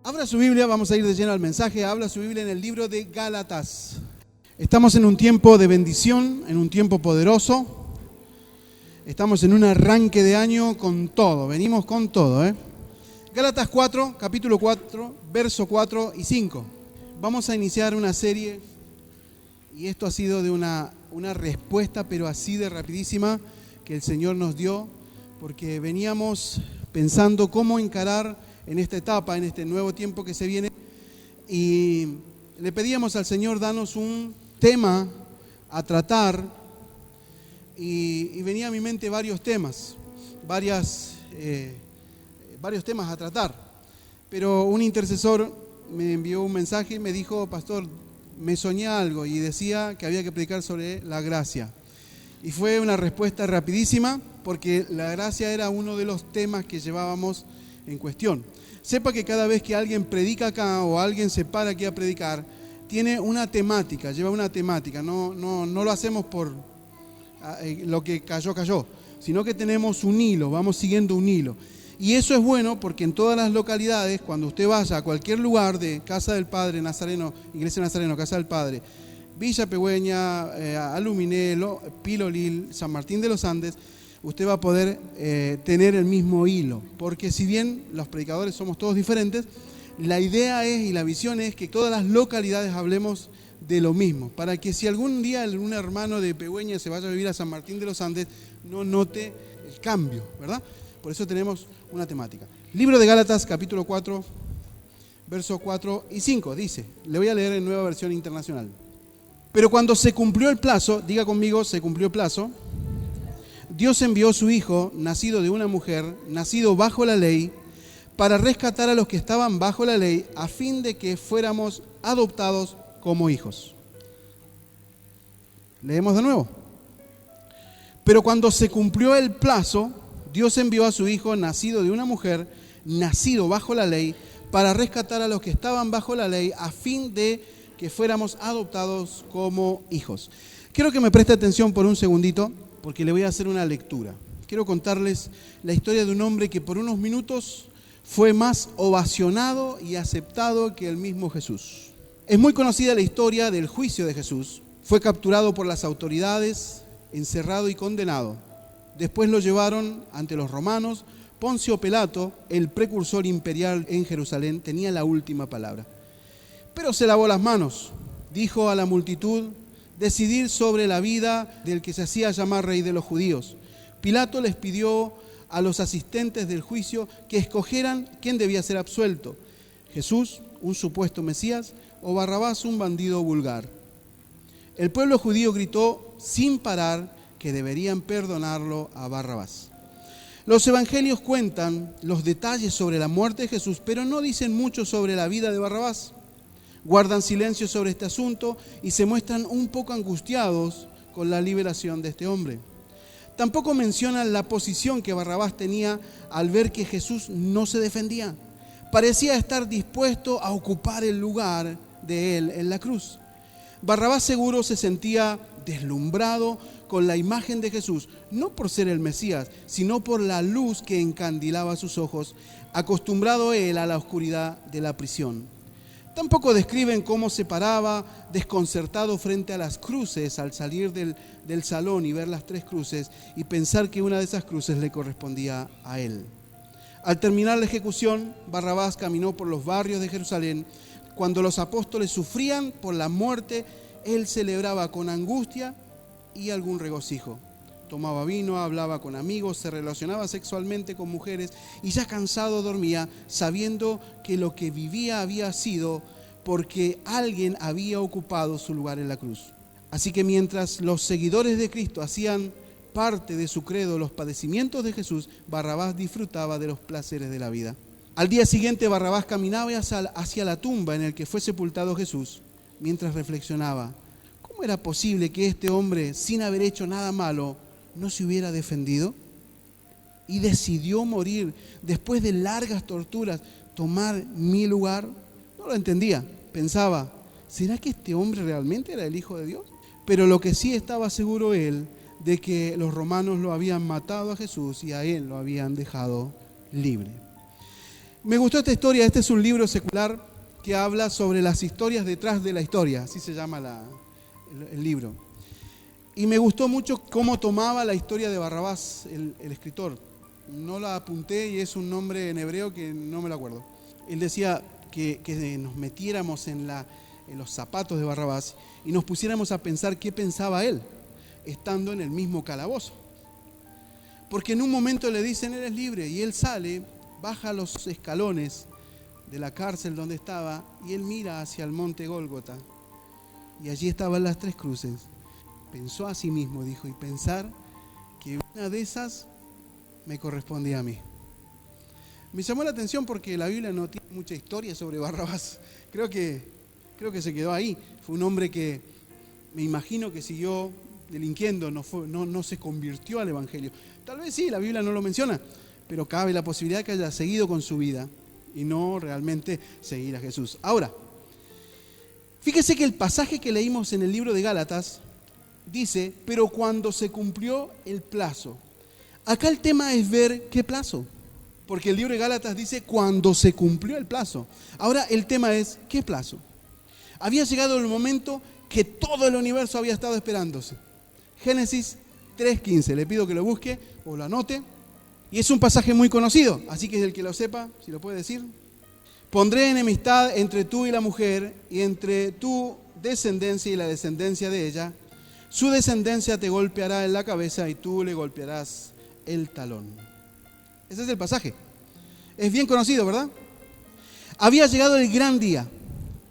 Abra su Biblia, vamos a ir de lleno al mensaje. Abra su Biblia en el libro de Gálatas. Estamos en un tiempo de bendición, en un tiempo poderoso. Estamos en un arranque de año con todo, venimos con todo. Gálatas 4, capítulo 4, verso 4 y 5. Vamos a iniciar una serie y esto ha sido de una respuesta, pero así de rapidísima, que el Señor nos dio, porque veníamos pensando cómo encarar en esta etapa, en este nuevo tiempo que se viene, y le pedíamos al Señor darnos un tema a tratar, y venía a mi mente varios temas, varios temas a tratar, pero un intercesor me envió un mensaje y me dijo: pastor, me soñé algo, y decía que había que predicar sobre la gracia, y fue una respuesta rapidísima, porque la gracia era uno de los temas que llevábamos en cuestión. Sepa que cada vez que alguien predica acá o alguien se para aquí a predicar, tiene una temática, lleva una temática. No lo hacemos por lo que cayó, sino que tenemos un hilo, vamos siguiendo un hilo. Y eso es bueno porque en todas las localidades, cuando usted vaya a cualquier lugar de Casa del Padre Nazareno, Iglesia Nazareno, Casa del Padre, Villa Pegüeña, Aluminé, Pilolil, San Martín de los Andes, usted va a poder tener el mismo hilo, porque si bien los predicadores somos todos diferentes, la idea es y la visión es que todas las localidades hablemos de lo mismo, para que si algún día un hermano de Pegüeña se vaya a vivir a San Martín de los Andes, no note el cambio, ¿verdad? Por eso tenemos una temática. Libro de Gálatas, capítulo 4, versos 4 y 5, dice, le voy a leer en Nueva Versión Internacional. Pero cuando se cumplió el plazo, diga conmigo, se cumplió el plazo, Dios envió a su Hijo, nacido de una mujer, nacido bajo la ley, para rescatar a los que estaban bajo la ley, a fin de que fuéramos adoptados como hijos. Leemos de nuevo. Pero cuando se cumplió el plazo, Dios envió a su Hijo, nacido de una mujer, nacido bajo la ley, para rescatar a los que estaban bajo la ley, a fin de que fuéramos adoptados como hijos. Quiero que me preste atención por un segundito, porque le voy a hacer una lectura. Quiero contarles la historia de un hombre que por unos minutos fue más ovacionado y aceptado que el mismo Jesús. Es muy conocida la historia del juicio de Jesús. Fue capturado por las autoridades, encerrado y condenado. Después lo llevaron ante los romanos. Poncio Pilato, el precursor imperial en Jerusalén, tenía la última palabra. Pero se lavó las manos, dijo a la multitud: decidir sobre la vida del que se hacía llamar rey de los judíos. Pilato les pidió a los asistentes del juicio que escogieran quién debía ser absuelto: Jesús, un supuesto Mesías, o Barrabás, un bandido vulgar. El pueblo judío gritó sin parar que deberían perdonarlo a Barrabás. Los evangelios cuentan los detalles sobre la muerte de Jesús, pero no dicen mucho sobre la vida de Barrabás. Guardan silencio sobre este asunto y se muestran un poco angustiados con la liberación de este hombre. Tampoco mencionan la posición que Barrabás tenía al ver que Jesús no se defendía. Parecía estar dispuesto a ocupar el lugar de él en la cruz. Barrabás seguro se sentía deslumbrado con la imagen de Jesús, no por ser el Mesías, sino por la luz que encandilaba sus ojos, acostumbrado él a la oscuridad de la prisión. Tampoco describen cómo se paraba desconcertado frente a las cruces al salir del salón y ver las tres cruces y pensar que una de esas cruces le correspondía a él. Al terminar la ejecución, Barrabás caminó por los barrios de Jerusalén. Cuando los apóstoles sufrían por la muerte, él celebraba con angustia y algún regocijo. Tomaba vino, hablaba con amigos, se relacionaba sexualmente con mujeres y ya cansado dormía, sabiendo que lo que vivía había sido porque alguien había ocupado su lugar en la cruz. Así que mientras los seguidores de Cristo hacían parte de su credo los padecimientos de Jesús, Barrabás disfrutaba de los placeres de la vida. Al día siguiente, Barrabás caminaba hacia la tumba en la que fue sepultado Jesús, mientras reflexionaba: ¿cómo era posible que este hombre, sin haber hecho nada malo, no se hubiera defendido? Y decidió morir después de largas torturas, tomar mi lugar. No lo entendía. Pensaba: ¿será que este hombre realmente era el Hijo de Dios? Pero lo que sí estaba seguro él, de que los romanos lo habían matado a Jesús y a él lo habían dejado libre. Me gustó esta historia. Este es un libro secular que habla sobre las historias detrás de la historia. Así se llama el libro. Y me gustó mucho cómo tomaba la historia de Barrabás, el escritor. No la apunté y es un nombre en hebreo que no me lo acuerdo. Él decía que nos metiéramos en los zapatos de Barrabás y nos pusiéramos a pensar qué pensaba él, estando en el mismo calabozo. Porque en un momento le dicen, eres libre, y él sale, baja los escalones de la cárcel donde estaba, y él mira hacia el monte Gólgota, y allí estaban las 3 cruces. Pensó a sí mismo, dijo, y pensar que una de esas me correspondía a mí. Me llamó la atención porque la Biblia no tiene mucha historia sobre Barrabás. Creo que se quedó ahí. Fue un hombre que me imagino que siguió delinquiendo, no se convirtió al Evangelio. Tal vez sí, la Biblia no lo menciona, pero cabe la posibilidad de que haya seguido con su vida y no realmente seguir a Jesús. Ahora, fíjese que el pasaje que leímos en el libro de Gálatas dice, pero cuando se cumplió el plazo. Acá el tema es ver qué plazo. Porque el libro de Gálatas dice cuando se cumplió el plazo. Ahora el tema es ¿qué plazo? Había llegado el momento que todo el universo había estado esperándose. Génesis 3:15. Le pido que lo busque o lo anote. Y es un pasaje muy conocido. Así que el que lo sepa, si lo puede decir. Pondré enemistad entre tú y la mujer y entre tu descendencia y la descendencia de ella. Su descendencia te golpeará en la cabeza y tú le golpearás el talón. Ese es el pasaje. Es bien conocido, ¿verdad? Había llegado el gran día,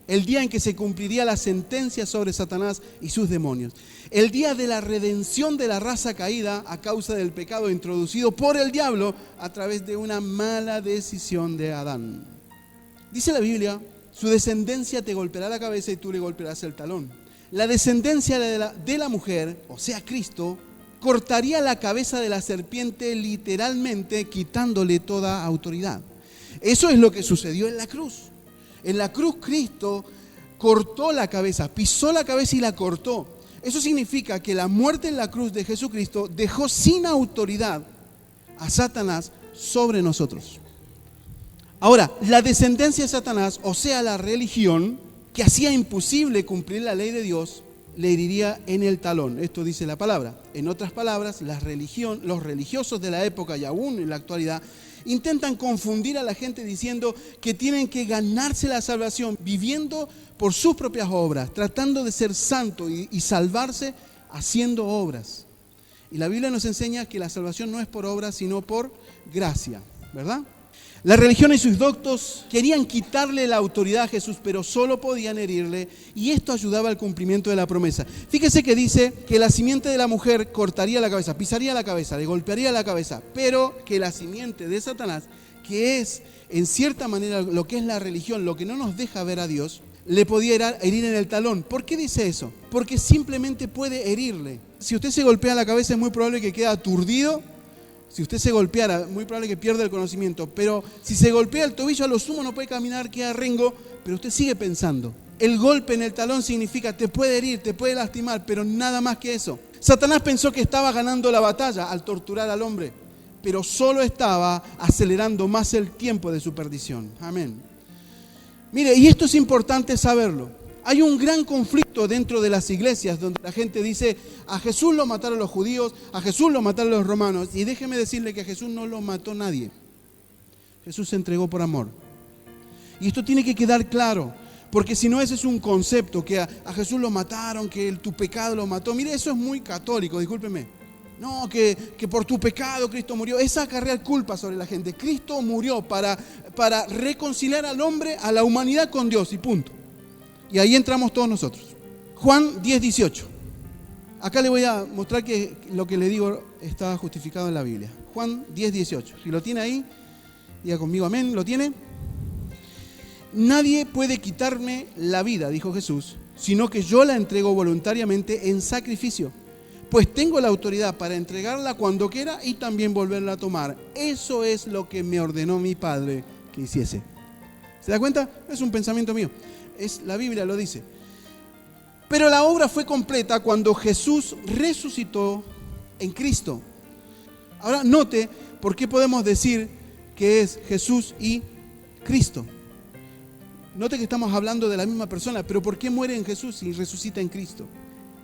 el día en que se cumpliría la sentencia sobre Satanás y sus demonios. El día de la redención de la raza caída a causa del pecado introducido por el diablo a través de una mala decisión de Adán. Dice la Biblia, su descendencia te golpeará la cabeza y tú le golpearás el talón. La descendencia de la mujer, o sea Cristo, cortaría la cabeza de la serpiente literalmente quitándole toda autoridad. Eso es lo que sucedió en la cruz. En la cruz Cristo cortó la cabeza, pisó la cabeza y la cortó. Eso significa que la muerte en la cruz de Jesucristo dejó sin autoridad a Satanás sobre nosotros. Ahora, la descendencia de Satanás, o sea la religión, que hacía imposible cumplir la ley de Dios, le heriría en el talón. Esto dice la palabra. En otras palabras, los religiosos de la época y aún en la actualidad intentan confundir a la gente diciendo que tienen que ganarse la salvación viviendo por sus propias obras, tratando de ser santo y salvarse haciendo obras. Y la Biblia nos enseña que la salvación no es por obras, sino por gracia, ¿verdad? La religión y sus doctos querían quitarle la autoridad a Jesús, pero solo podían herirle, y esto ayudaba al cumplimiento de la promesa. Fíjese que dice que la simiente de la mujer cortaría la cabeza, pisaría la cabeza, le golpearía la cabeza, pero que la simiente de Satanás, que es en cierta manera lo que es la religión, lo que no nos deja ver a Dios, le podía herir en el talón. ¿Por qué dice eso? Porque simplemente puede herirle. Si usted se golpea la cabeza es muy probable que quede aturdido. Si usted se golpeara, muy probable que pierda el conocimiento. Pero si se golpea el tobillo, a lo sumo no puede caminar, queda rengo, pero usted sigue pensando. El golpe en el talón significa te puede herir, te puede lastimar, pero nada más que eso. Satanás pensó que estaba ganando la batalla al torturar al hombre, pero solo estaba acelerando más el tiempo de su perdición. Amén. Mire, y esto es importante saberlo. Hay un gran conflicto dentro de las iglesias donde la gente dice, a Jesús lo mataron los judíos, a Jesús lo mataron los romanos. Y déjeme decirle que a Jesús no lo mató nadie. Jesús se entregó por amor. Y esto tiene que quedar claro, porque si no ese es un concepto, que a Jesús lo mataron, que tu pecado lo mató. Mire, eso es muy católico, discúlpeme. No, que por tu pecado Cristo murió. Es acarrear culpa sobre la gente. Cristo murió para reconciliar al hombre, a la humanidad con Dios y punto. Y ahí entramos todos nosotros. Juan 10:18. Acá le voy a mostrar que lo que le digo está justificado en la Biblia. Juan 10:18. Si lo tiene ahí, diga conmigo amén. ¿Lo tiene? Nadie puede quitarme la vida, dijo Jesús, sino que yo la entrego voluntariamente en sacrificio. Pues tengo la autoridad para entregarla cuando quiera y también volverla a tomar. Eso es lo que me ordenó mi Padre que hiciese. ¿Se da cuenta? Es un pensamiento mío. La Biblia lo dice. Pero la obra fue completa cuando Jesús resucitó en Cristo. Ahora note por qué podemos decir que es Jesús y Cristo. Note que estamos hablando de la misma persona, pero ¿por qué muere en Jesús y resucita en Cristo?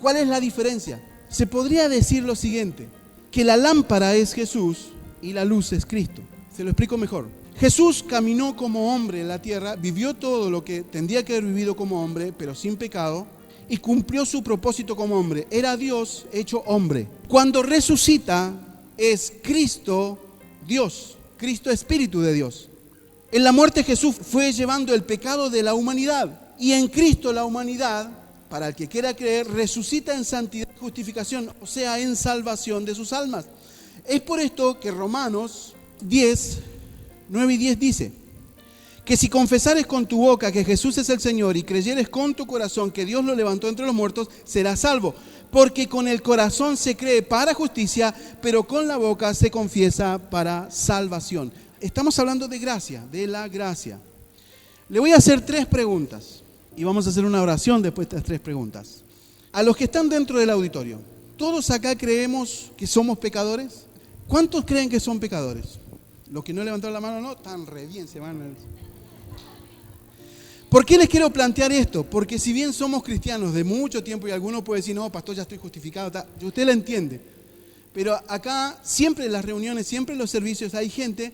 ¿Cuál es la diferencia? Se podría decir lo siguiente, que la lámpara es Jesús y la luz es Cristo. Se lo explico mejor. Jesús caminó como hombre en la tierra, vivió todo lo que tendría que haber vivido como hombre, pero sin pecado, y cumplió su propósito como hombre. Era Dios hecho hombre. Cuando resucita, es Cristo Dios, Cristo Espíritu de Dios. En la muerte Jesús fue llevando el pecado de la humanidad, y en Cristo la humanidad, para el que quiera creer, resucita en santidad y justificación, o sea, en salvación de sus almas. Es por esto que Romanos 10, 9 y 10 dice que si confesares con tu boca que Jesús es el Señor y creyeres con tu corazón que Dios lo levantó entre los muertos, serás salvo. Porque con el corazón se cree para justicia, pero con la boca se confiesa para salvación. Estamos hablando de gracia, de la gracia. Le voy a hacer 3 preguntas y vamos a hacer una oración después de estas 3 preguntas. A los que están dentro del auditorio, ¿todos acá creemos que somos pecadores? ¿Cuántos creen que son pecadores? Los que no levantaron la mano, no, están re bien, se van. ¿Por qué les quiero plantear esto? Porque si bien somos cristianos de mucho tiempo y alguno puede decir, no, pastor, ya estoy justificado, usted la entiende. Pero acá, siempre en las reuniones, siempre en los servicios, hay gente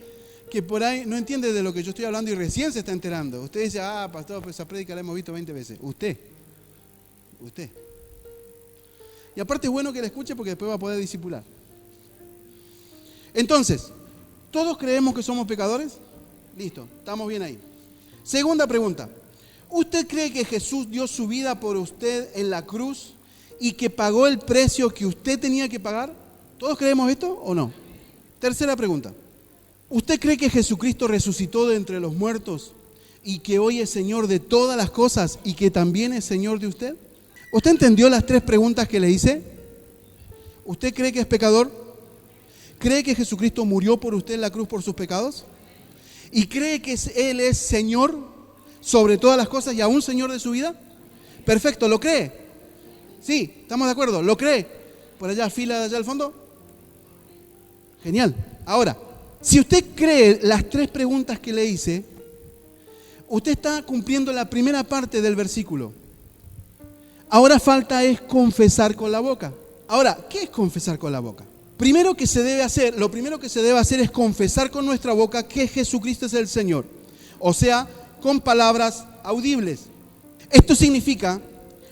que por ahí no entiende de lo que yo estoy hablando y recién se está enterando. Usted dice, pastor, pues esa prédica la hemos visto 20 veces. Usted. Y aparte es bueno que la escuche porque después va a poder discipular. Entonces, ¿todos creemos que somos pecadores? Listo, estamos bien ahí. Segunda pregunta. ¿Usted cree que Jesús dio su vida por usted en la cruz y que pagó el precio que usted tenía que pagar? ¿Todos creemos esto o no? Tercera pregunta. ¿Usted cree que Jesucristo resucitó de entre los muertos y que hoy es Señor de todas las cosas y que también es Señor de usted? ¿Usted entendió las 3 preguntas que le hice? ¿Usted cree que es pecador? ¿Cree que Jesucristo murió por usted en la cruz por sus pecados? ¿Y cree que Él es Señor sobre todas las cosas y aún Señor de su vida? Perfecto, ¿lo cree? Sí, estamos de acuerdo, ¿lo cree? ¿Por allá, fila de allá al fondo? Genial. Ahora, si usted cree las 3 preguntas que le hice, usted está cumpliendo la primera parte del versículo. Ahora falta es confesar con la boca. Ahora, ¿qué es confesar con la boca? Lo primero que se debe hacer es confesar con nuestra boca que Jesucristo es el Señor. O sea, con palabras audibles. Esto significa,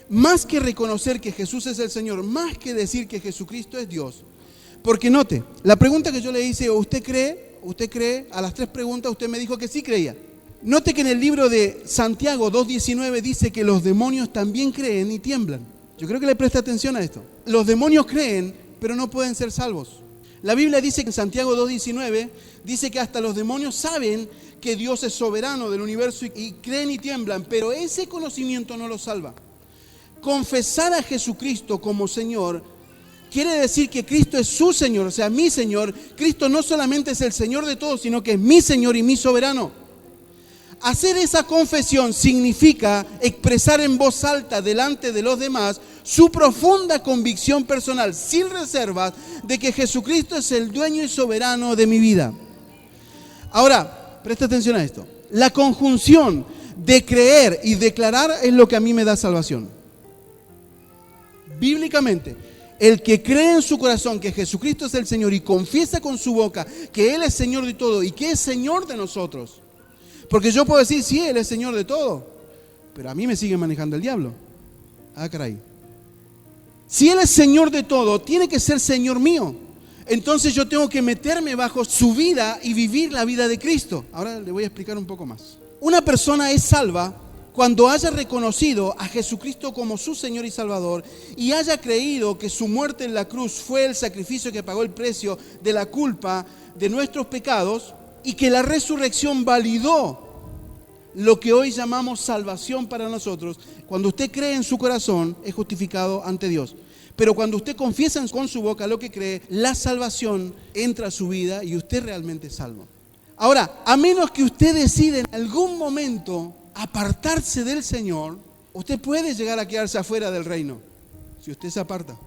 más que reconocer que Jesús es el Señor, más que decir que Jesucristo es Dios. Porque note, la pregunta que yo le hice, ¿usted cree? A las 3 preguntas usted me dijo que sí creía. Note que en el libro de Santiago 2:19 dice que los demonios también creen y tiemblan. Yo creo que le presta atención a esto. Los demonios creen, pero no pueden ser salvos. La Biblia dice que en Santiago 2:19 dice que hasta los demonios saben que Dios es soberano del universo y creen y tiemblan, pero ese conocimiento no los salva. Confesar a Jesucristo como Señor quiere decir que Cristo es su Señor, o sea, mi Señor. Cristo no solamente es el Señor de todos, sino que es mi Señor y mi soberano. Hacer esa confesión significa expresar en voz alta delante de los demás su profunda convicción personal, sin reservas, de que Jesucristo es el dueño y soberano de mi vida. Ahora, presta atención a esto. La conjunción de creer y declarar es lo que a mí me da salvación. Bíblicamente, el que cree en su corazón que Jesucristo es el Señor y confiesa con su boca que Él es Señor de todo y que es Señor de nosotros. Porque yo puedo decir, sí, Él es Señor de todo, pero a mí me sigue manejando el diablo. Caray. Si Él es Señor de todo, tiene que ser Señor mío. Entonces yo tengo que meterme bajo su vida y vivir la vida de Cristo. Ahora le voy a explicar un poco más. Una persona es salva cuando haya reconocido a Jesucristo como su Señor y Salvador y haya creído que su muerte en la cruz fue el sacrificio que pagó el precio de la culpa de nuestros pecados y que la resurrección validó lo que hoy llamamos salvación para nosotros. Cuando usted cree en su corazón, es justificado ante Dios. Pero cuando usted confiesa con su boca lo que cree, la salvación entra a su vida y usted realmente es salvo. Ahora, a menos que usted decida en algún momento apartarse del Señor, usted puede llegar a quedarse afuera del reino, si usted se aparta.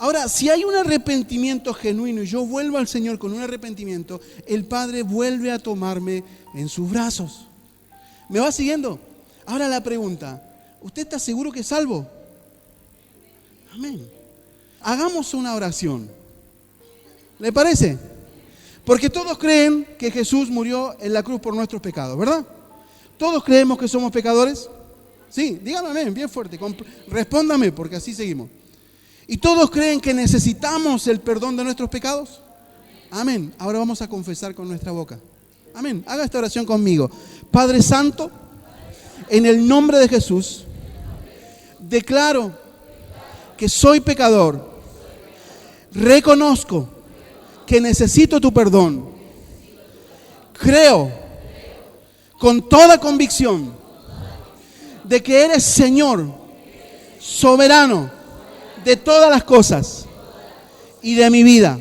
Ahora, si hay un arrepentimiento genuino y yo vuelvo al Señor con un arrepentimiento, el Padre vuelve a tomarme en sus brazos. ¿Me va siguiendo? Ahora la pregunta, ¿usted está seguro que es salvo? Amén. Hagamos una oración. ¿Le parece? Porque todos creen que Jesús murió en la cruz por nuestros pecados, ¿verdad? ¿Todos creemos que somos pecadores? Sí, dígame amén, bien fuerte. Respóndame, porque así seguimos. ¿Y todos creen que necesitamos el perdón de nuestros pecados? Amén. Ahora vamos a confesar con nuestra boca. Amén. Haga esta oración conmigo. Padre Santo, en el nombre de Jesús, declaro que soy pecador. Reconozco que necesito tu perdón. Creo con toda convicción de que eres Señor, soberano de todas las cosas y de mi vida.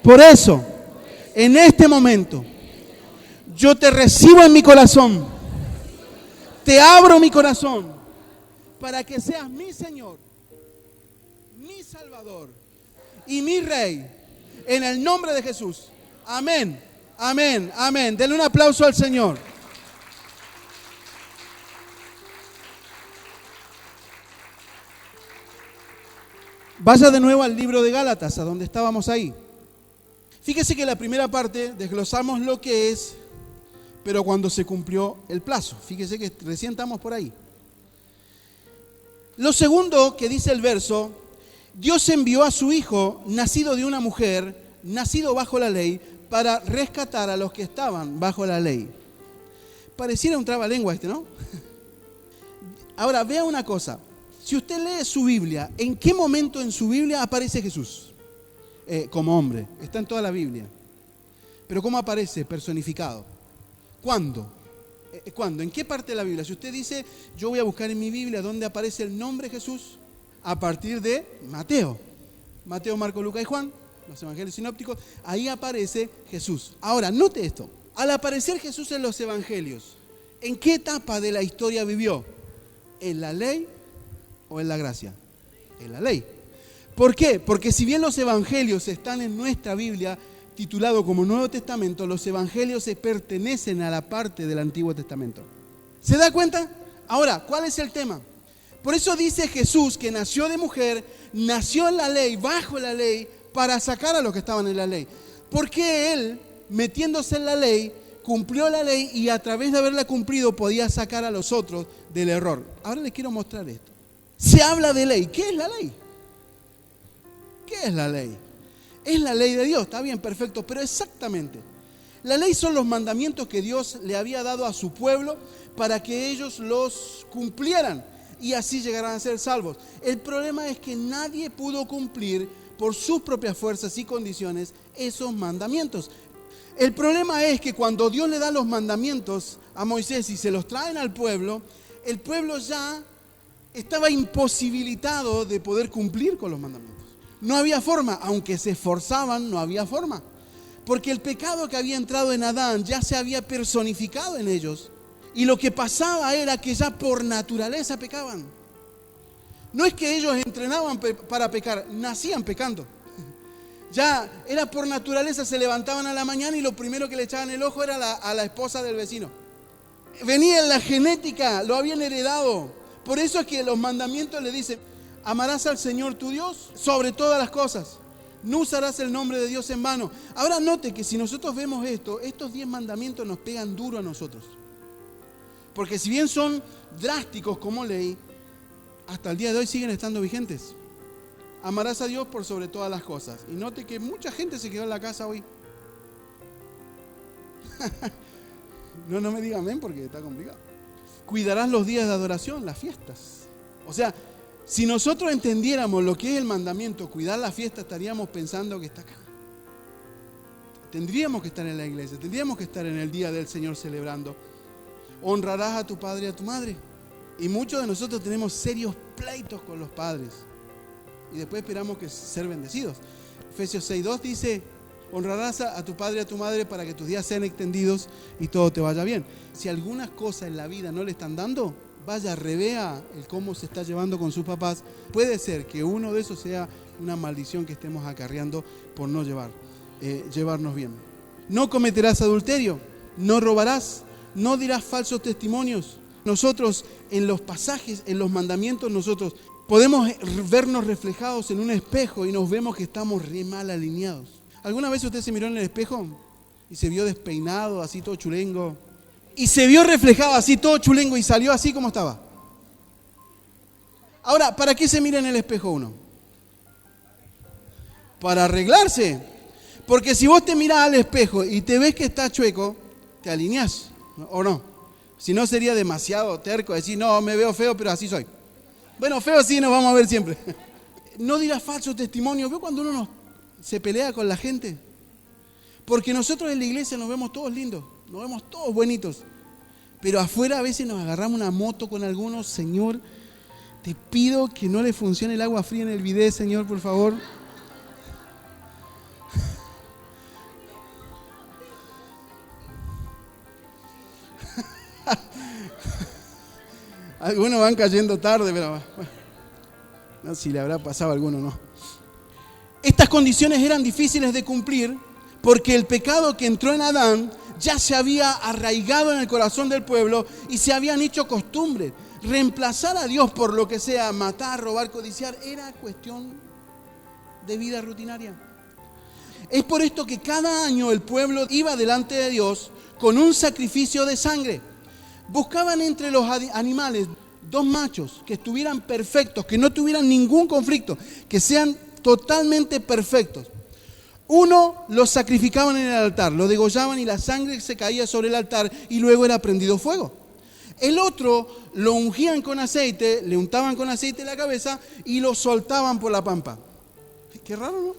Por eso, en este momento, yo te recibo en mi corazón, te abro mi corazón para que seas mi Señor, mi Salvador y mi Rey, en el nombre de Jesús. Amén, amén, amén. Denle un aplauso al Señor. Vaya de nuevo al libro de Gálatas, a donde estábamos ahí. Fíjese que la primera parte desglosamos lo que es, pero cuando se cumplió el plazo. Fíjese que recién estamos por ahí. Lo segundo que dice el verso, Dios envió a su Hijo, nacido de una mujer, nacido bajo la ley, para rescatar a los que estaban bajo la ley. Pareciera un trabalengua ¿no? Ahora, vea una cosa. Si usted lee su Biblia, ¿en qué momento en su Biblia aparece Jesús? Como hombre, está en toda la Biblia. Pero ¿cómo aparece personificado? ¿Cuándo? ¿Cuándo? ¿En qué parte de la Biblia? Si usted dice, yo voy a buscar en mi Biblia dónde aparece el nombre Jesús, a partir de Mateo. Mateo, Marcos, Lucas y Juan, los evangelios sinópticos, ahí aparece Jesús. Ahora, note esto. Al aparecer Jesús en los evangelios, ¿en qué etapa de la historia vivió? ¿En la ley o en la gracia? En la ley. ¿Por qué? Porque si bien los evangelios están en nuestra Biblia, titulado como Nuevo Testamento, los evangelios se pertenecen a la parte del Antiguo Testamento. ¿Se da cuenta? Ahora, ¿cuál es el tema? Por eso dice Jesús que nació de mujer, nació en la ley, bajo la ley, para sacar a los que estaban en la ley. Porque Él, metiéndose en la ley, cumplió la ley y a través de haberla cumplido podía sacar a los otros del error. Ahora les quiero mostrar esto. Se habla de ley. ¿Qué es la ley? ¿Qué es la ley? Es la ley de Dios, está bien, perfecto, pero exactamente. La ley son los mandamientos que Dios le había dado a su pueblo para que ellos los cumplieran y así llegaran a ser salvos. El problema es que nadie pudo cumplir por sus propias fuerzas y condiciones esos mandamientos. El problema es que cuando Dios le da los mandamientos a Moisés y se los traen al pueblo, el pueblo ya estaba imposibilitado de poder cumplir con los mandamientos. No había forma, aunque se esforzaban, no había forma. Porque el pecado que había entrado en Adán ya se había personificado en ellos. Y lo que pasaba era que ya por naturaleza pecaban. No es que ellos entrenaban para pecar, nacían pecando. Ya era por naturaleza, se levantaban a la mañana y lo primero que le echaban el ojo era a la esposa del vecino. Venía en la genética, lo habían heredado. Por eso es que los mandamientos le dicen: amarás al Señor tu Dios sobre todas las cosas. No usarás el nombre de Dios en vano. Ahora note que si nosotros vemos esto, estos 10 mandamientos nos pegan duro a nosotros. Porque si bien son drásticos como ley, hasta el día de hoy siguen estando vigentes. Amarás a Dios por sobre todas las cosas. Y note que mucha gente se quedó en la casa hoy. No me diga amén porque está complicado. Cuidarás los días de adoración, las fiestas. O sea, si nosotros entendiéramos lo que es el mandamiento, cuidar la fiesta, estaríamos pensando que está acá. Tendríamos que estar en la iglesia, tendríamos que estar en el día del Señor celebrando. Honrarás a tu padre y a tu madre. Y muchos de nosotros tenemos serios pleitos con los padres. Y después esperamos que ser bendecidos. Efesios 6:2 dice: honrarás a tu padre y a tu madre para que tus días sean extendidos y todo te vaya bien. Si algunas cosas en la vida no le están dando, vaya, revea el cómo se está llevando con sus papás, puede ser que uno de esos sea una maldición que estemos acarreando por no llevarnos bien. No cometerás adulterio, no robarás, no dirás falsos testimonios. Nosotros en los pasajes, en los mandamientos, nosotros podemos vernos reflejados en un espejo y nos vemos que estamos re mal alineados. ¿Alguna vez usted se miró en el espejo y se vio despeinado, así todo chulengo? Y se vio reflejado así todo chulengo y salió así como estaba. Ahora, ¿para qué se mira en el espejo uno? Para arreglarse. Porque si vos te mirás al espejo y te ves que está chueco, te alineás, ¿o no? Si no sería demasiado terco decir, no, me veo feo, pero así soy. Bueno, feo sí nos vamos a ver siempre. No dirás falso testimonio. ¿Veo cuando uno se pelea con la gente? Porque nosotros en la iglesia nos vemos todos lindos, nos vemos todos buenitos. Pero afuera a veces nos agarramos una moto con algunos. Señor, te pido que no le funcione el agua fría en el bidet, Señor, por favor. Algunos van cayendo tarde, pero bueno, no sé si le habrá pasado a alguno, no. Estas condiciones eran difíciles de cumplir porque el pecado que entró en Adán ya se había arraigado en el corazón del pueblo y se habían hecho costumbre. Reemplazar a Dios por lo que sea, matar, robar, codiciar, era cuestión de vida rutinaria. Es por esto que cada año el pueblo iba delante de Dios con un sacrificio de sangre. Buscaban entre los animales 2 machos que estuvieran perfectos, que no tuvieran ningún conflicto, que sean totalmente perfectos. Uno lo sacrificaban en el altar, lo degollaban y la sangre se caía sobre el altar y luego era prendido fuego. El otro lo ungían con aceite, le untaban con aceite la cabeza y lo soltaban por la pampa. Qué raro, ¿no?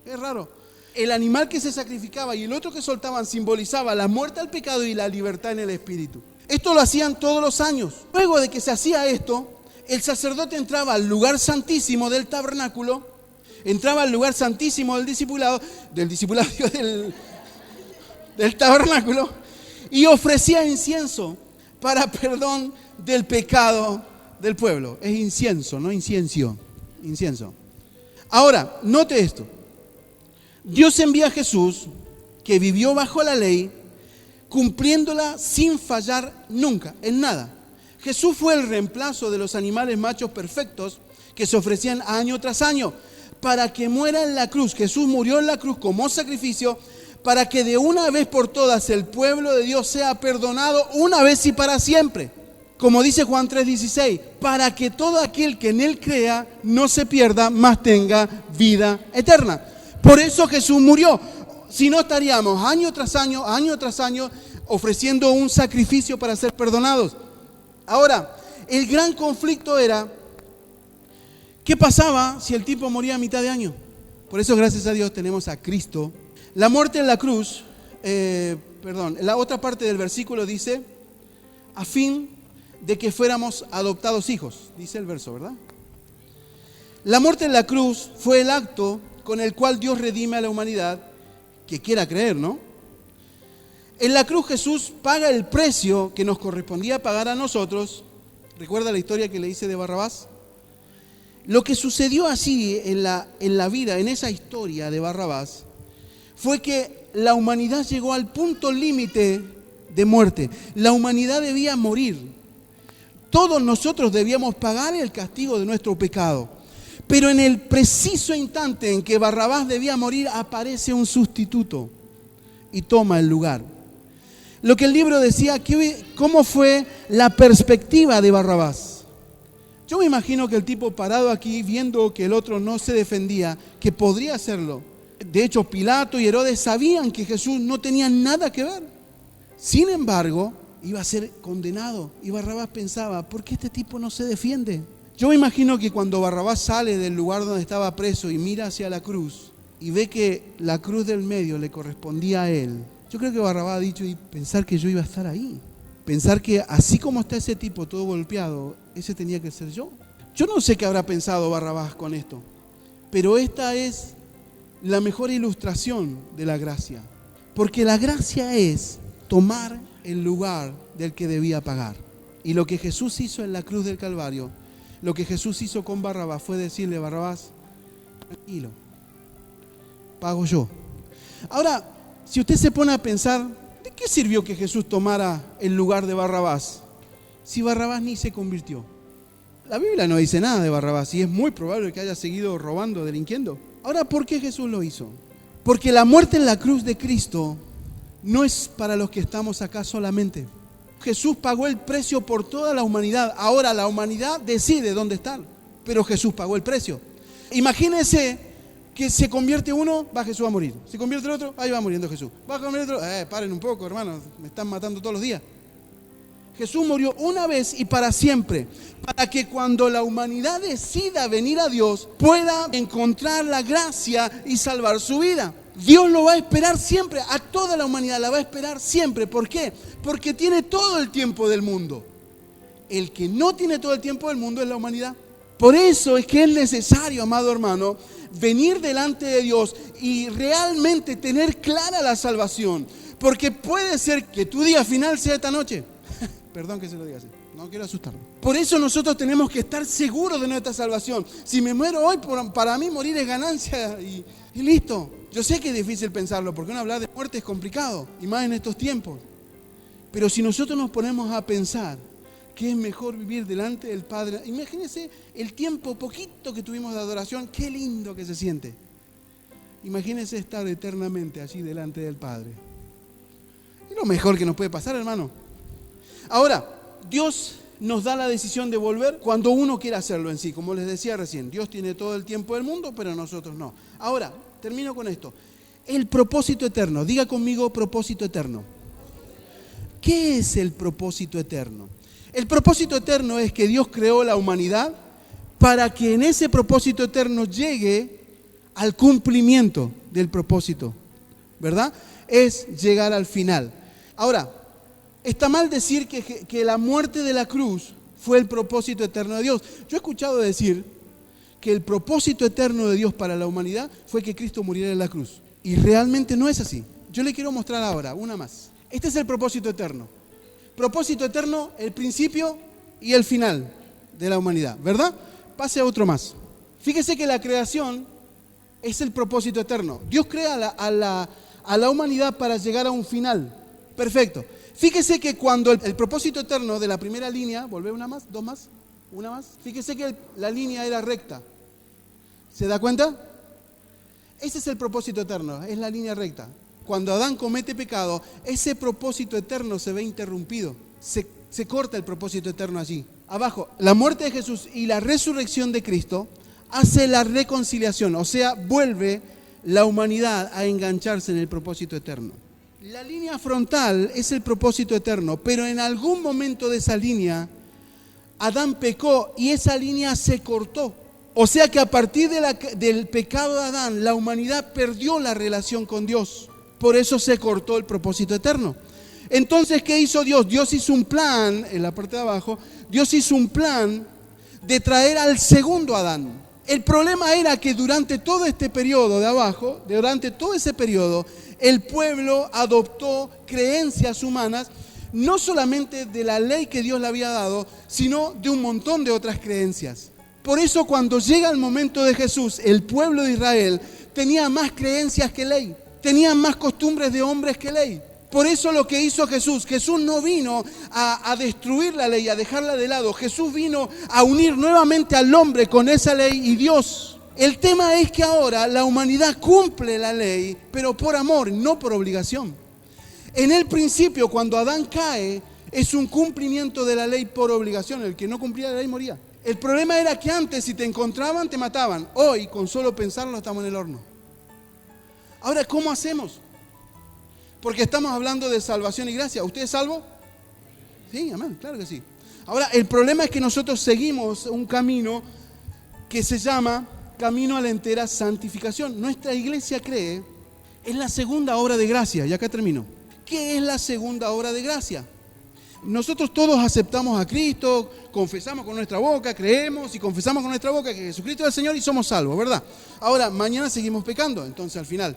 Qué raro. El animal que se sacrificaba y el otro que soltaban simbolizaba la muerte al pecado y la libertad en el espíritu. Esto lo hacían todos los años. Luego de que se hacía esto, el sacerdote entraba al lugar santísimo del tabernáculo, entraba al lugar santísimo del tabernáculo y ofrecía incienso para perdón del pecado del pueblo. Es incienso, no incienso. Incienso. Ahora, note esto. Dios envía a Jesús, que vivió bajo la ley, cumpliéndola sin fallar nunca, en nada. Jesús fue el reemplazo de los animales machos perfectos que se ofrecían año tras año para que muera en la cruz. Jesús murió en la cruz como sacrificio para que de una vez por todas el pueblo de Dios sea perdonado una vez y para siempre. Como dice Juan 3:16, para que todo aquel que en Él crea no se pierda, mas tenga vida eterna. Por eso Jesús murió. Si no estaríamos año tras año, ofreciendo un sacrificio para ser perdonados. Ahora, el gran conflicto era, ¿qué pasaba si el tipo moría a mitad de año? Por eso, gracias a Dios, tenemos a Cristo. La muerte en la cruz, la otra parte del versículo dice, a fin de que fuéramos adoptados hijos, dice el verso, ¿verdad? La muerte en la cruz fue el acto con el cual Dios redime a la humanidad, que quiera creer, ¿no? En la cruz Jesús paga el precio que nos correspondía pagar a nosotros. ¿Recuerda la historia que le hice de Barrabás? Lo que sucedió así en la vida, en esa historia de Barrabás, fue que la humanidad llegó al punto límite de muerte. La humanidad debía morir. Todos nosotros debíamos pagar el castigo de nuestro pecado. Pero en el preciso instante en que Barrabás debía morir, aparece un sustituto y toma el lugar. Lo que el libro decía, ¿cómo fue la perspectiva de Barrabás? Yo me imagino que el tipo parado aquí, viendo que el otro no se defendía, que podría hacerlo. De hecho, Pilato y Herodes sabían que Jesús no tenía nada que ver. Sin embargo, iba a ser condenado. Y Barrabás pensaba, ¿por qué este tipo no se defiende? Yo me imagino que cuando Barrabás sale del lugar donde estaba preso y mira hacia la cruz y ve que la cruz del medio le correspondía a él, yo creo que Barrabás ha dicho, y pensar que yo iba a estar ahí. Pensar que así como está ese tipo todo golpeado, ese tenía que ser yo. Yo no sé qué habrá pensado Barrabás con esto, pero esta es la mejor ilustración de la gracia. Porque la gracia es tomar el lugar del que debía pagar. Y lo que Jesús hizo en la cruz del Calvario, lo que Jesús hizo con Barrabás fue decirle: Barrabás, tranquilo, pago yo. Ahora, si usted se pone a pensar, ¿de qué sirvió que Jesús tomara el lugar de Barrabás si Barrabás ni se convirtió? La Biblia no dice nada de Barrabás y es muy probable que haya seguido robando, delinquiendo. Ahora, ¿por qué Jesús lo hizo? Porque la muerte en la cruz de Cristo no es para los que estamos acá solamente. Jesús pagó el precio por toda la humanidad. Ahora la humanidad decide dónde estar, pero Jesús pagó el precio. Imagínense que se convierte uno, va Jesús a morir. Se convierte el otro, ahí va muriendo Jesús. Va a convertir el otro, paren un poco, hermanos, me están matando todos los días. Jesús murió una vez y para siempre, para que cuando la humanidad decida venir a Dios, pueda encontrar la gracia y salvar su vida. Dios lo va a esperar siempre, a toda la humanidad la va a esperar siempre. ¿Por qué? Porque tiene todo el tiempo del mundo. El que no tiene todo el tiempo del mundo es la humanidad. Por eso es que es necesario, amado hermano, venir delante de Dios y realmente tener clara la salvación. Porque puede ser que tu día final sea esta noche. Perdón que se lo diga así, no quiero asustarlo. Por eso nosotros tenemos que estar seguros de nuestra salvación. Si me muero hoy, para mí morir es ganancia y listo. Yo sé que es difícil pensarlo, porque hablar de muerte es complicado, y más en estos tiempos. Pero si nosotros nos ponemos a pensar que es mejor vivir delante del Padre, imagínense el tiempo poquito que tuvimos de adoración, qué lindo que se siente. Imagínense estar eternamente allí delante del Padre. Es lo mejor que nos puede pasar, hermano. Ahora, Dios nos da la decisión de volver cuando uno quiera hacerlo en sí. Como les decía recién, Dios tiene todo el tiempo del mundo, pero nosotros no. Ahora, termino con esto. El propósito eterno. Diga conmigo, propósito eterno. ¿Qué es el propósito eterno? El propósito eterno es que Dios creó la humanidad para que en ese propósito eterno llegue al cumplimiento del propósito, ¿verdad? Es llegar al final. Ahora, está mal decir que la muerte de la cruz fue el propósito eterno de Dios. Yo he escuchado decir que el propósito eterno de Dios para la humanidad fue que Cristo muriera en la cruz. Y realmente no es así. Yo le quiero mostrar ahora una más. Este es el propósito eterno. Propósito eterno, el principio y el final de la humanidad, ¿verdad? Pase a otro más. Fíjese que la creación es el propósito eterno. Dios crea a la humanidad para llegar a un final. Perfecto. Fíjese que cuando el propósito eterno de la primera línea, volvé una más, dos más, una más. Fíjese que la línea era recta. ¿Se da cuenta? Ese es el propósito eterno, es la línea recta. Cuando Adán comete pecado, ese propósito eterno se ve interrumpido. Se corta el propósito eterno allí. Abajo, la muerte de Jesús y la resurrección de Cristo hace la reconciliación, o sea, vuelve la humanidad a engancharse en el propósito eterno. La línea frontal es el propósito eterno, pero en algún momento de esa línea, Adán pecó y esa línea se cortó. O sea que a partir del pecado de Adán, la humanidad perdió la relación con Dios. Por eso se cortó el propósito eterno. Entonces, ¿qué hizo Dios? Dios hizo un plan, en la parte de abajo, Dios hizo un plan de traer al segundo Adán. El problema era que durante todo este periodo de abajo, durante todo ese periodo, el pueblo adoptó creencias humanas, no solamente de la ley que Dios le había dado, sino de un montón de otras creencias. Por eso cuando llega el momento de Jesús, el pueblo de Israel tenía más creencias que ley, tenían más costumbres de hombres que ley. Por eso lo que hizo Jesús no vino a destruir la ley, a dejarla de lado. Jesús vino a unir nuevamente al hombre con esa ley y Dios. El tema es que ahora la humanidad cumple la ley, pero por amor, no por obligación. En el principio, cuando Adán cae, es un cumplimiento de la ley por obligación. El que no cumplía la ley moría. El problema era que antes, si te encontraban, te mataban. Hoy, con solo pensarlo, estamos en el horno. Ahora, ¿cómo hacemos? Porque estamos hablando de salvación y gracia. ¿Usted es salvo? Sí, amén, claro que sí. Ahora, el problema es que nosotros seguimos un camino que se llama camino a la entera santificación. Nuestra iglesia cree en la segunda obra de gracia. Y acá termino. ¿Qué es la segunda obra de gracia? Nosotros todos aceptamos a Cristo, confesamos con nuestra boca, creemos y confesamos con nuestra boca que Jesucristo es el Señor y somos salvos, ¿verdad? Ahora, mañana seguimos pecando, entonces al final.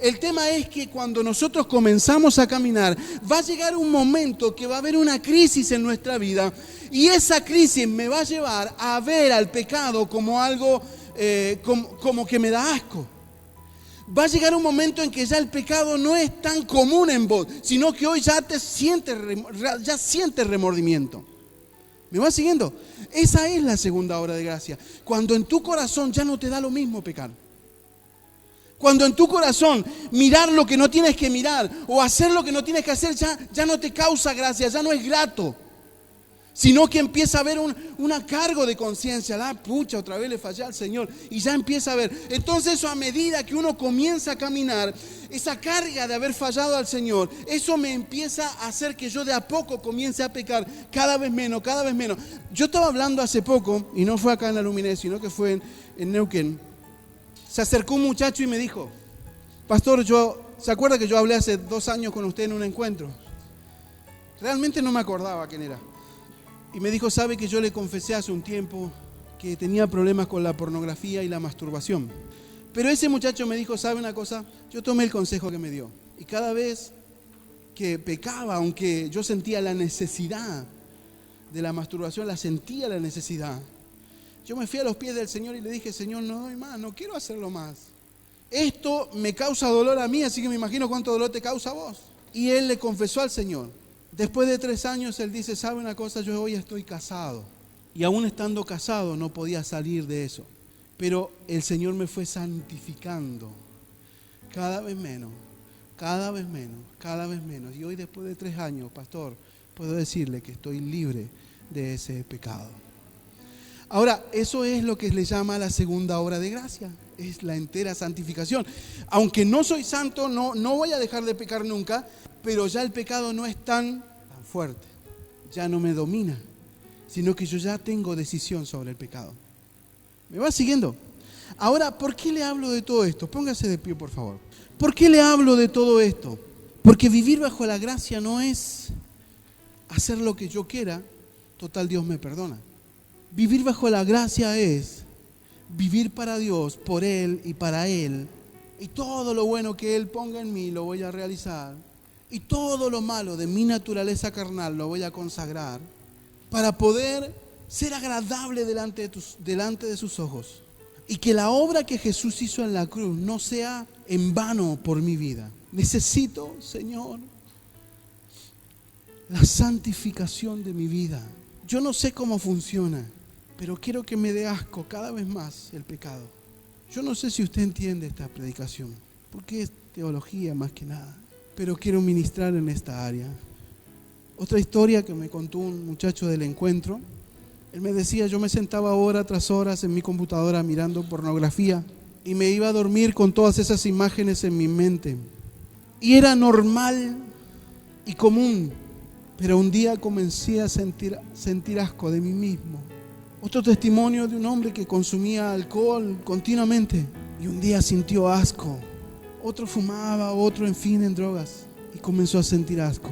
El tema es que cuando nosotros comenzamos a caminar, va a llegar un momento que va a haber una crisis en nuestra vida y esa crisis me va a llevar a ver al pecado como algo como que me da asco. Va a llegar un momento en que ya el pecado no es tan común en vos, sino que hoy ya sientes remordimiento. ¿Me vas siguiendo? Esa es la segunda obra de gracia. Cuando en tu corazón ya no te da lo mismo pecar. Cuando en tu corazón mirar lo que no tienes que mirar o hacer lo que no tienes que hacer ya no te causa gracia, ya no es grato. Sino que empieza a haber una cargo de conciencia. Pucha, otra vez le fallé al Señor. Y ya empieza a ver. Entonces eso, a medida que uno comienza a caminar, esa carga de haber fallado al Señor, eso me empieza a hacer que yo de a poco comience a pecar cada vez menos, cada vez menos. Yo estaba hablando hace poco, y no fue acá en la Luminez, sino que fue en Neuquén. Se acercó un muchacho y me dijo: pastor, ¿se acuerda que yo hablé hace 2 años con usted en un encuentro? Realmente no me acordaba quién era. Y me dijo: sabe que yo le confesé hace un tiempo que tenía problemas con la pornografía y la masturbación. Pero ese muchacho me dijo: ¿sabe una cosa? Yo tomé el consejo que me dio. Y cada vez que pecaba, aunque yo sentía la necesidad de la masturbación, sentía la necesidad, yo me fui a los pies del Señor y le dije: Señor, no doy más, no quiero hacerlo más. Esto me causa dolor a mí, así que me imagino cuánto dolor te causa a vos. Y él le confesó al Señor. Después de 3 años, él dice: ¿sabe una cosa? Yo hoy estoy casado. Y aún estando casado no podía salir de eso. Pero el Señor me fue santificando cada vez menos, cada vez menos, cada vez menos. Y hoy, después de 3 años, pastor, puedo decirle que estoy libre de ese pecado. Ahora, eso es lo que le llama la segunda obra de gracia. Es la entera santificación. Aunque no soy santo, no voy a dejar de pecar nunca, pero ya el pecado no es tan fuerte, ya no me domina, sino que yo ya tengo decisión sobre el pecado. ¿Me va siguiendo? Ahora, ¿por qué le hablo de todo esto? Póngase de pie, por favor. ¿Por qué le hablo de todo esto? Porque vivir bajo la gracia no es hacer lo que yo quiera, total Dios me perdona. Vivir bajo la gracia es vivir para Dios, por Él y para Él, y todo lo bueno que Él ponga en mí lo voy a realizar. Y todo lo malo de mi naturaleza carnal lo voy a consagrar para poder ser agradable delante de sus ojos. Y que la obra que Jesús hizo en la cruz no sea en vano por mi vida. Necesito, Señor, la santificación de mi vida. Yo no sé cómo funciona, pero quiero que me dé asco cada vez más el pecado. Yo no sé si usted entiende esta predicación, porque es teología más que nada. Pero quiero ministrar en esta área. Otra historia que me contó un muchacho del encuentro. Él me decía: yo me sentaba horas tras horas en mi computadora mirando pornografía y me iba a dormir con todas esas imágenes en mi mente. Y era normal y común, pero un día comencé a sentir asco de mí mismo. Otro testimonio de un hombre que consumía alcohol continuamente y un día sintió asco. Otro fumaba, otro en drogas, y comenzó a sentir asco.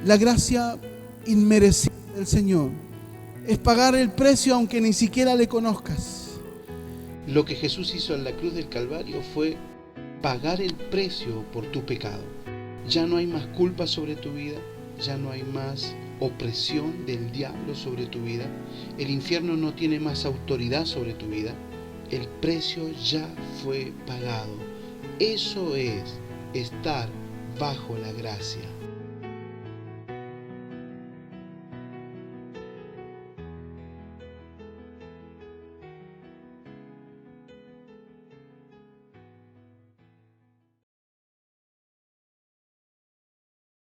La gracia inmerecida del Señor es pagar el precio aunque ni siquiera le conozcas. Lo que Jesús hizo en la cruz del Calvario fue pagar el precio por tu pecado. Ya no hay más culpa sobre tu vida, ya no hay más opresión del diablo sobre tu vida. El infierno no tiene más autoridad sobre tu vida. El precio ya fue pagado. Eso es estar bajo la gracia.